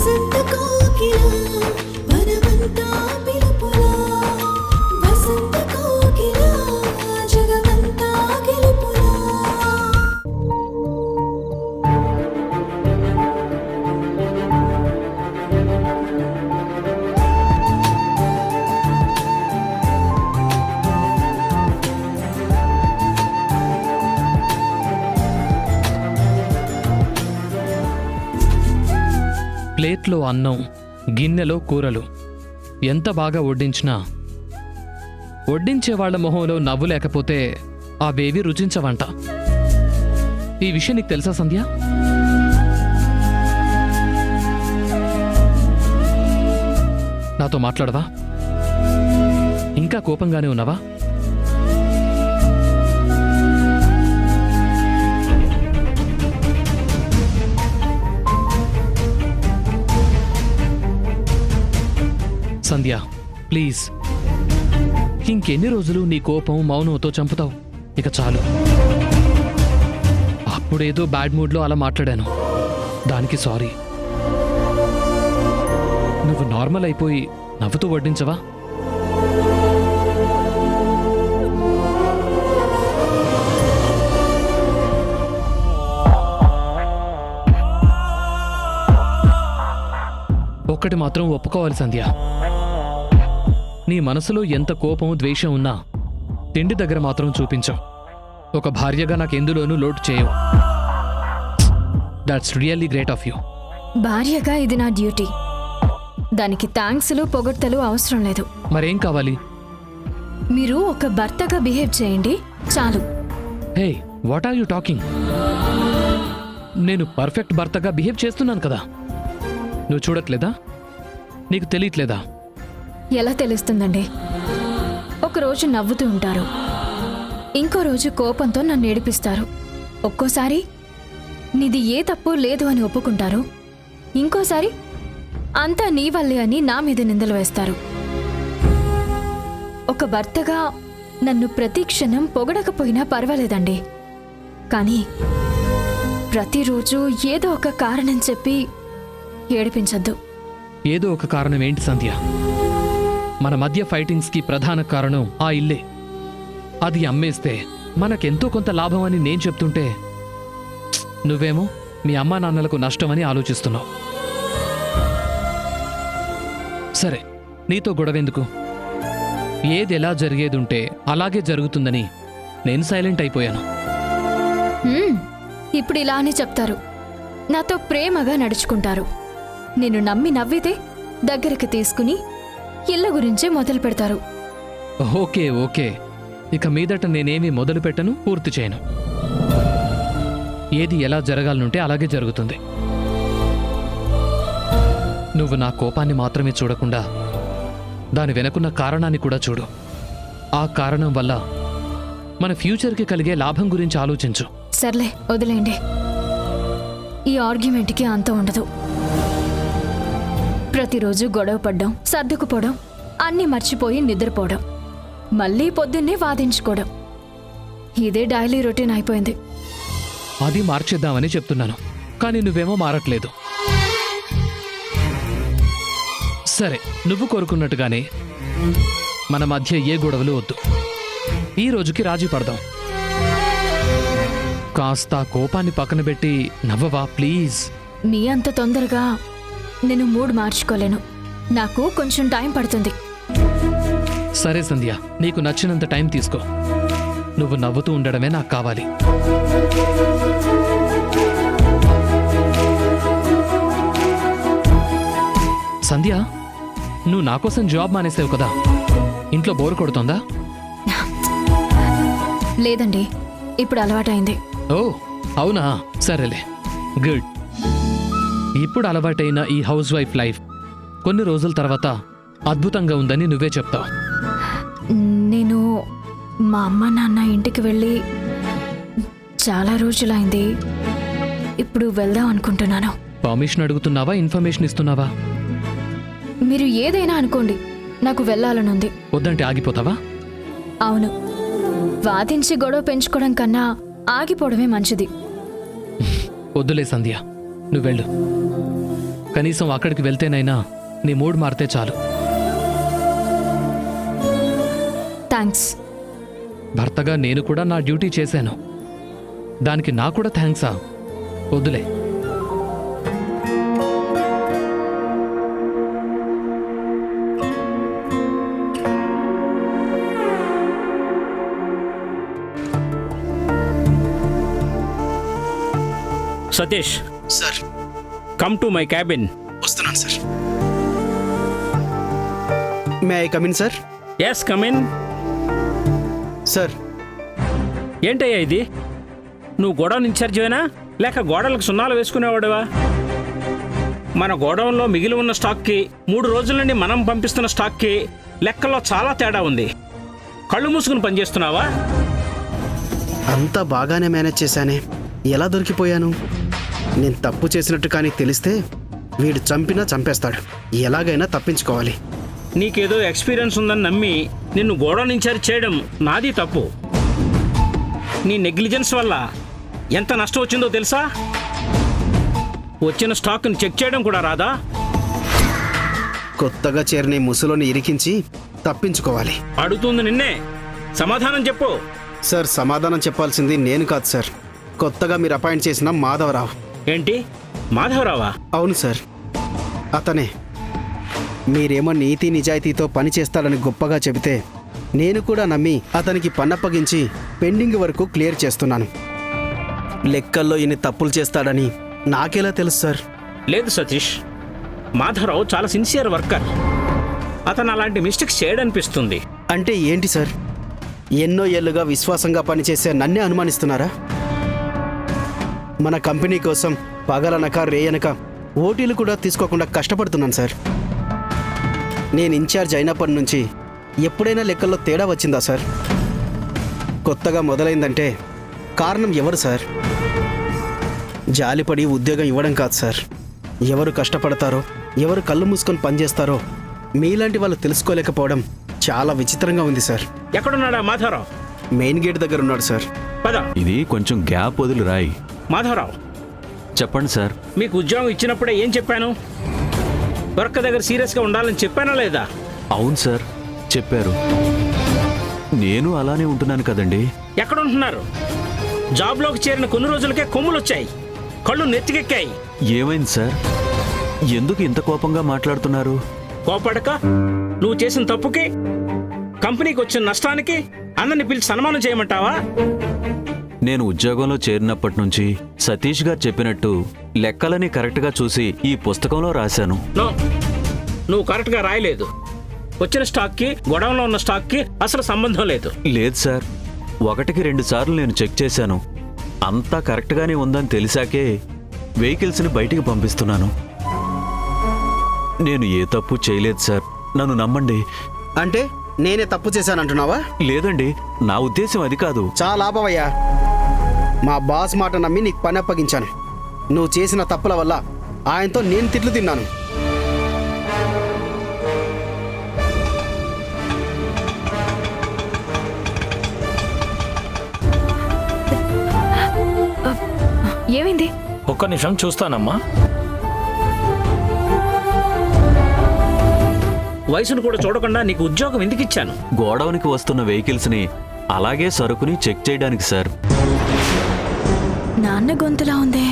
వసంత కోకిల వనమంతా పిలుపులా వసంత కోకిల జగమంతా గెలుపులా ప్లేట్లో అన్నం, గిన్నెలో కూరలు ఎంత బాగా వడ్డించినా వడ్డించేవాళ్ల మొహంలో నవ్వు లేకపోతే అవేవి రుచించవంట. ఈ విషయం నీకు తెలుసా సంధ్య? నాతో మాట్లాడవా? ఇంకా కోపంగానే ఉన్నావా? సంధ్య ప్లీజ్, ఇంకెన్ని రోజులు నీ కోపం మౌనంతో చంపుతావు? ఇక చాలు. అప్పుడేదో బ్యాడ్ మూడ్లో అలా మాట్లాడాను, దానికి సారీ. నువ్వు నార్మల్ అయిపోయి నవ్వుతూ వడ్డించవా? ఒక్కటి మాత్రం ఒప్పుకోవాలి సంధ్య, నీ మనసులో ఎంత కోపం ద్వేషం ఉన్నా తిండి దగ్గర మాత్రం చూపించవు. ఒక భార్యగా నాకెందులోనూ లోటు చేయవు. That's really great of you. భార్యగా ఇది నా డ్యూటీ. దానికి థ్యాంక్స్లు పొగడ్తలు అవసరం లేదు. మరేం కావాలి? మీరు ఒక భర్తగా బిహేవ్ చేయండి చాలు. హే, వాట్ ఆర్ యూ టాకింగ్? నేను పర్ఫెక్ట్ భర్తగా బిహేవ్ చేస్తున్నాను కదా, నువ్వు చూడట్లేదా? నీకు తెలియట్లేదా? ఎలా తెలుస్తుందండి? ఒకరోజు నవ్వుతూ ఉంటారు, ఇంకో రోజు కోపంతో నన్ను ఏడిపిస్తారు. ఒక్కోసారి నీది ఏ తప్పు లేదు అని ఒప్పుకుంటారు, ఇంకోసారి అంతా నీ వల్లే అని నా మీద నిందలు వేస్తారు. ఒక భర్తగా నన్ను ప్రతి క్షణం పొగడకపోయినా పర్వాలేదండి, కానీ ప్రతిరోజు ఏదో ఒక కారణం చెప్పి ఏడిపించద్దు. ఏదో ఒక కారణం ఏంటి సంధ్య? మన మధ్య ఫైటింగ్స్కి ప్రధాన కారణం ఆ ఇల్లే. అది అమ్మేస్తే మనకెంతో కొంత లాభం అని నేను చెప్తుంటే నువ్వేమో మీ అమ్మా నాన్నలకు నష్టమని ఆలోచిస్తున్నావు. సరే, నీతో గొడవెందుకు? ఏది ఎలా జరిగేదుంటే అలాగే జరుగుతుందని నేను సైలెంట్ అయిపోయాను. ఇప్పుడు ఇలా అని చెప్తారు, నాతో ప్రేమగా నడుచుకుంటారు. నేను నమ్మి నవ్వితే దగ్గరికి తీసుకుని ఇళ్ళ గురించే మొదలు పెడతారు. ఓకే ఓకే, ఇక మీదట నేనేమీ మొదలు పెట్టను, పూర్తి చేయను. ఏది ఎలా జరగాలనుంటే అలాగే జరుగుతుంది. నువ్వు నా కోపాన్ని మాత్రమే చూడకుండా దాని వెనకున్న కారణాన్ని కూడా చూడు. ఆ కారణం వల్ల మన ఫ్యూచర్కి కలిగే లాభం గురించి ఆలోచించు. సర్లే వదిలేండి, ఈ ఆర్గ్యుమెంట్కి అంత ఉండదు. ప్రతిరోజు గొడవ పడ్డం, సర్దుకుపోవడం, అన్నీ మర్చిపోయి నిద్రపోవడం, మళ్ళీ పొద్దున్నే వాదించుకోవడం, ఇదే డైలీ రొటీన్ అయిపోయింది. అది మార్చేద్దామని చెప్తున్నాను, కానీ నువ్వేమో మారట్లేదు. సరే, నువ్వు కోరుకున్నట్టుగానే మన మధ్య ఏ గొడవలు వద్దు. ఈ రోజుకి రాజీ పడదాం. కాస్త కోపాన్ని పక్కన పెట్టి నవ్వవా ప్లీజ్? మీ అంత తొందరగా నేను మూడ్ మార్చుకోలేను, నాకు కొంచెం టైం పడుతుంది. సరే సంధ్య, నీకు నచ్చినంత టైం తీసుకో. నువ్వు నవ్వుతూ ఉండడమే నాకు కావాలి. సంధ్య, నువ్వు నా కోసం జాబ్ మానేసావు కదా, ఇంట్లో బోర్ కొడుతోందా? లేదండి, ఇప్పుడు అలవాటైంది. ఓ అవునా, సరేలే, గుడ్. ఇప్పుడు అలవాటైన ఈ హౌస్ వైఫ్ లైఫ్ కొన్ని రోజుల తర్వాత అద్భుతంగా ఉందని నువ్వే చెప్తావు. నేను మా అమ్మ నాన్న ఇంటికి వెళ్ళి చాలా రోజులైంది. ఇప్పుడు వెళ్దాం అనుకుంటున్నాను. పర్మిషన్ అడుగుతున్నావా, ఇన్ఫర్మేషన్ ఇస్తున్నావా? మీరు ఏదైనా అనుకోండి, నాకు వెళ్ళాలనుంది. వద్దంటే ఆగిపోతావా? అవును, వాదించి గొడవ పెంచుకోవడం కన్నా ఆగిపోవడమే మంచిది. వద్దులే సంధ్య, నువ్వు వెళ్ళు. కనీసం అక్కడికి వెళ్తేనైనా నీ మూడ్ మారితే చాలు. థ్యాంక్స్. భర్తగా నేను కూడా నా డ్యూటీ చేశాను, దానికి నా కూడా థ్యాంక్సా? వద్దులే. Satish, sir come to my cabin. వస్తున్నాను sir. May I come in sir? Yes, come in. Sir ఏంటయ్యా ఇది? నువ్వు గోడౌన్ ఇన్ఛార్జివేనా లేక గోడలకు సున్నాలు వేసుకునేవాడువా? మన గోడౌన్లో మిగిలి ఉన్న స్టాక్కి 3 రోజుల నుండి మనం పంపిస్తున్న స్టాక్కి లెక్కల్లో చాలా తేడా ఉంది. కళ్ళు మూసుకుని పనిచేస్తున్నావా? అంతా బాగానే మేనేజ్ చేశానే, ఎలా దొరికిపోయాను? నేను తప్పు చేసినట్టు కానీ తెలిస్తే వీడు చంపినా చంపేస్తాడు. ఎలాగైనా తప్పించుకోవాలి. నీకేదో ఎక్స్పీరియన్స్ ఉందని నమ్మి నిన్ను గోడౌన్ ఇన్ఛార్జ్ చేయడం నాది తప్పు. నీ నెగ్లిజెన్స్ వల్ల ఎంత నష్టం వచ్చిందో తెలుసా? వచ్చిన స్టాక్ని చెక్ చేయడం కూడా రాదా? కొత్తగా చేరిన ఈ ముసులోని ఇరికించి తప్పించుకోవాలి. అడుగుతుంది నిన్నే, సమాధానం చెప్పు. సార్ సమాధానం చెప్పాల్సింది నేను కాదు సార్, కొత్తగా మీరు అపాయింట్ చేసిన మాధవరావు. ఏంటి, మాధవరావా? అవును సార్, అతనే. మీరేమో నీతి నిజాయితీతో పని చేస్తాడని గొప్పగా చెబితే నేను కూడా నమ్మి అతనికి పన్నప్పగించి పెండింగ్ వరకు క్లియర్ చేస్తున్నాను. లెక్కల్లో ఇన్ని తప్పులు చేస్తాడని నాకెలా తెలుసు సార్? లేదు సతీష్, మాధవరావు చాలా సిన్సియర్ వర్కర్. అతను అలాంటి మిస్టేక్స్ చేయడనిపిస్తుంది. అంటే ఏంటి సార్? ఎన్నో ఏళ్లుగా విశ్వాసంగా పనిచేసే నన్నే అనుమానిస్తున్నారా? మన కంపెనీ కోసం పగలనక రేయనక ఓటీలు కూడా తీసుకోకుండా కష్టపడుతున్నాను సార్. నేను ఇన్ఛార్జ్ అయినప్పటి నుంచి ఎప్పుడైనా లెక్కల్లో తేడా వచ్చిందా సార్? కొత్తగా మొదలైందంటే కారణం ఎవరు సార్? జాలిపడి ఉద్యోగం ఇవ్వడం కాదు సార్. ఎవరు కష్టపడతారో, ఎవరు కళ్ళు మూసుకొని పనిచేస్తారో మీలాంటి వాళ్ళు తెలుసుకోలేకపోవడం చాలా విచిత్రంగా ఉంది సార్. ఎక్కడున్నాడా మాధవరావు? మెయిన్ గేట్ దగ్గర ఉన్నాడు సార్. పద. ఇది కొంచెం గ్యాప్ వదిలి రాయి. మాధవరావు, చెప్పండి సార్. మీకు ఉద్యోగం ఇచ్చినప్పుడే ఏం చెప్పాను? వర్క్ దగ్గర సీరియస్గా ఉండాలని చెప్పానా లేదా? అవును సార్, చెప్పారు. నేను అలానే ఉంటున్నాను కదండి. ఎక్కడ ఉంటున్నారు? జాబ్లోకి చేరిన కొన్ని రోజులకే కొమ్ములు వచ్చాయి, కళ్ళు నెత్తికెక్కాయి. ఏమైంది సార్? ఎందుకు ఇంత కోపంగా మాట్లాడుతున్నారు? కోపడక, నువ్వు చేసిన తప్పుకి, కంపెనీకి వచ్చిన నష్టానికి అన్నని పిలిచి సన్మానం చేయమంటావా? నేను ఉద్యోగంలో చేరినప్పటి నుంచి సతీష్ గారు చెప్పినట్టు లెక్కలని కరెక్ట్గా చూసి ఈ పుస్తకంలో రాశాను. నో, నువ్వు కరెక్ట్గా రాయలేదు. వచ్చిన స్టాక్కి, గొడవలో ఉన్న స్టాక్కి అసలు సంబంధం లేదు. లేదు సార్, 1-2 సార్లు నేను చెక్ చేశాను. అంతా కరెక్ట్గానే ఉందని తెలిసాకే వెహికల్స్ని బయటికి పంపిస్తున్నాను. నేను ఏ తప్పు చేయలేదు సార్, నన్ను నమ్మండి. అంటే నేనే తప్పు చేశానంటున్నావా? లేదండి, నా ఉద్దేశం అది కాదు. చాలా లాభమయ్యా. మా బాస్ మాట నమ్మి నీకు పని అప్పగించాను. నువ్వు చేసిన తప్పుల వల్ల ఆయనతో నేను తిట్లు తిన్నాను. ఏమైంది? ఒక్క నిమిషం చూస్తానమ్మా. వయసును కూడా చూడకుండా నీకు ఉద్యోగం ఎందుకు ఇచ్చాను? గోడౌన్కి వస్తున్న వెహికల్స్ని అలాగే సరుకుని చెక్ చేయడానికి సార్. నాన్న గొంతులా ఉందే.